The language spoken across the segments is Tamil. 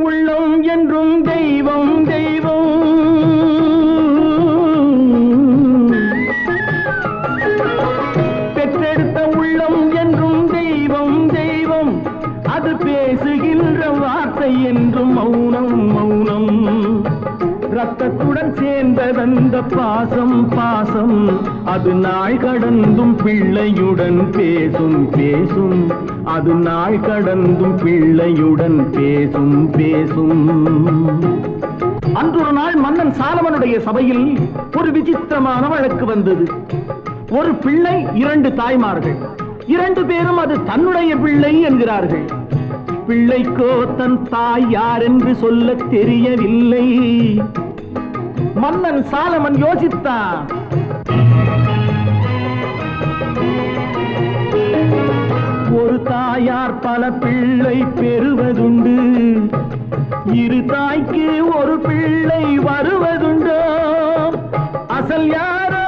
உள்ளம் என்றும் தெய்வம் தெய்வம். பெற்றெடுத்த உள்ளம் என்றும் தெய்வம் தெய்வம். அது பேசுகின்ற வார்த்தை என்றும் மௌனம் மௌனம். ரத்தத்துடன் சேர்ந்ததந்த பாசம் பாசம். அது நாள் கடந்தும் பிள்ளையுடன் பேசும் பேசும். அது நாள் கடந்தும் பிள்ளையுடன் பேசும் பேசும். அன்றொரு நாள் மன்னன் சாலமனுடைய சபையில் ஒரு விசித்திரமான வழக்கு வந்தது. ஒரு பிள்ளை, 2 தாய்மார்கள். 2 பேரும் அது தன்னுடைய பிள்ளை என்கிறார்கள். பிள்ளைக்கோ தன் தாய் யார் என்று சொல்ல தெரியவில்லை. மன்னன் சாலமன் யோசித்தான். ஒரு தாயார் பல பிள்ளை பெறுவதுண்டு. 2 தாய்க்கு ஒரு பிள்ளை வருவதுண்டோ? அசல் யாரோ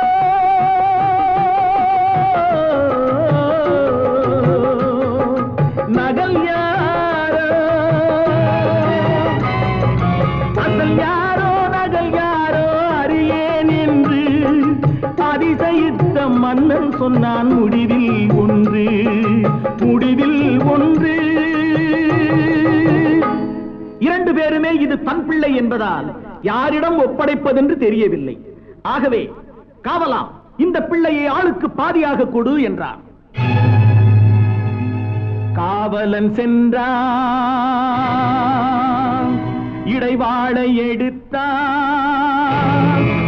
நகல் யாரோ? அசல் யாரோ நகல் யாரோ அறியேன் என்று அதிசயித்த மன்னன் சொன்னான். முடிவில் ஒன்று, முடிவில் ஒன்று. 2 பேருமே இது தன் பிள்ளை என்பதால் யாரிடம் ஒப்படைப்பதென்று தெரியவில்லை. ஆகவே காவலா, இந்த பிள்ளையை ஆளுக்கு பாதியாக கொடு என்றார். காவலன் சென்றான், இடைவாளை எடுத்தான்,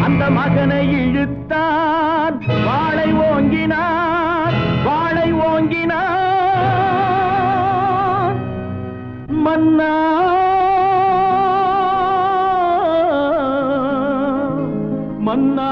அந்த மகனை இழுத்தான், வாளை ஓங்கினான், வாளை ஓங்கினான். மன்னா மன்னா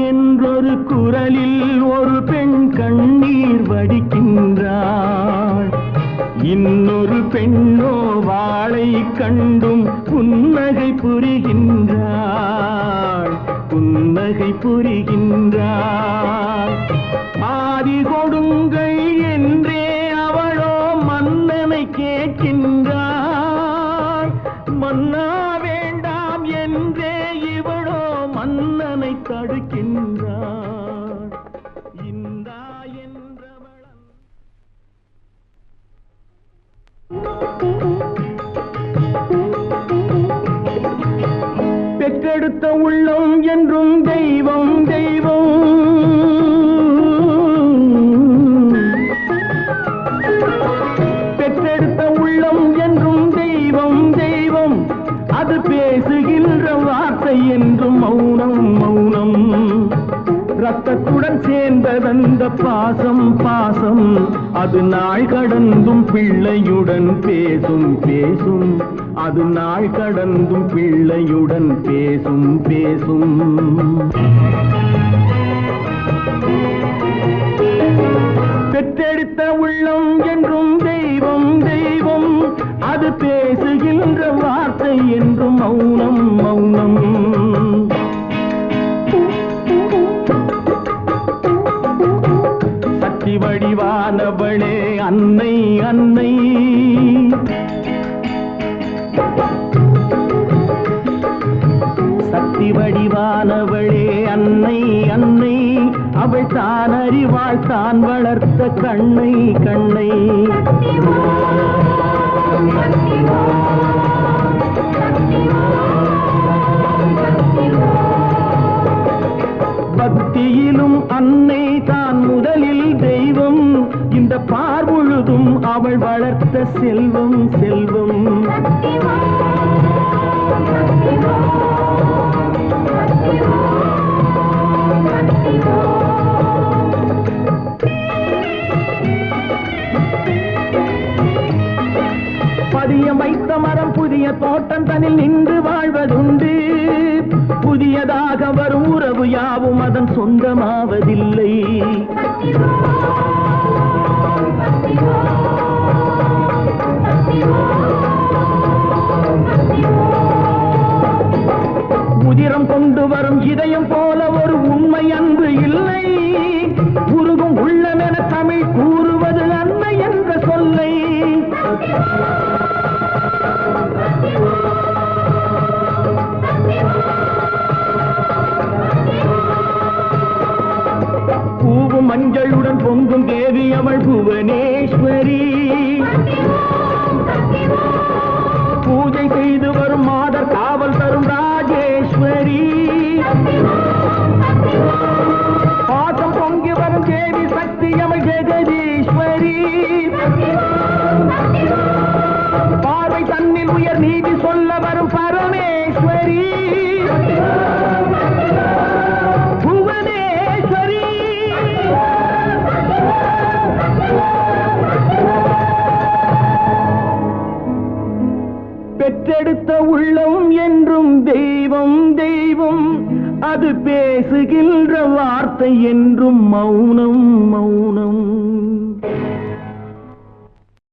என்றொரு குரலில் ஒரு பெண் கண்ணீர் வடிக்கின்றாள். இன்னொரு பெண்ணோ வாளை கண்டும் புன்னகை புரிகின்றாள், புன்னகை புரிகின்றாள். ஆதி கொடுங்கள் என்றே அவளோ மன்னனை கேட்கின்றாள். மன்னா வேண்டாம் என்றே இவளோ மன்னனை தடுக்கின்றாள். இந்தா என்றவளன் பெற்றெடுத்த உள்ளம் என்றும் தெய்வம் தெய்வம். பெற்றெடுத்த உள்ளம் என்றும் தெய்வம் தெய்வம். அது பேசுகின்ற வார்த்தை என்றும் மௌனம் மௌனம். ரத்தத்துடன் சேர்ந்ததந்த பாசம் பாசம். அது நாள் கடந்தும் பிள்ளையுடன் பேசும் பேசும். அது நாள் கடந்தும் பிள்ளையுடன் பேசும் பேசும். பெற்றெடுத்த உள்ளம் என்றும் தெய்வம் தெய்வம். அது பேசுகின்ற வார்த்தை என்றும் மௌனம் மௌனம். சக்தி வடிவானவளே அன்னை அன்னை. சக்தி வடிவானவளே அன்னை அன்னை. அவள் தான் அறிவாள் தான் வளர்த்த கண்ணை கண்ணை. பக்தியிலும் அன்னை தான் முதலில் தெய்வம். இந்த பார்முழுதும் அவள் வளர்த்த செல்வம் செல்வம். பதியம் வைத்த மரம் புதிய தோட்டம் தனில் நின்று வாழ்வதுண்டு. புதியதாக வரும் உறவு யாவும் அதன் சொந்தமாவதில்லை. உதிரம் கொண்டு வரும் இதயம் போல ஒரு உண்மை அன்பு இல்லை. உருகும் உள்ளமென தமிழ் கூறுவது அன்னை என்ற சொல்லை. பூவும் மஞ்சளுடன் பொங்கும் தேவி அவள் புவனேஸ்வரி. பூஜை செய்து வரும் மாதர் காவல் தரும் ராஜேஸ்வரி. பாசம் பொங்கி வரும் தேவி சக்தி அவள் ஜெகதீஸ்வரி. பார்வை தன்னில் உயர் நீதி சொல்ல வரும் பரமேஸ்வரி. புவனேஸ்வரி. பெற்றெடுத்த உள்ளம் என்றும் தெய்வம் தெய்வம். அது பேசுகின்ற வார்த்தை என்றும் மௌனம் மௌனம்.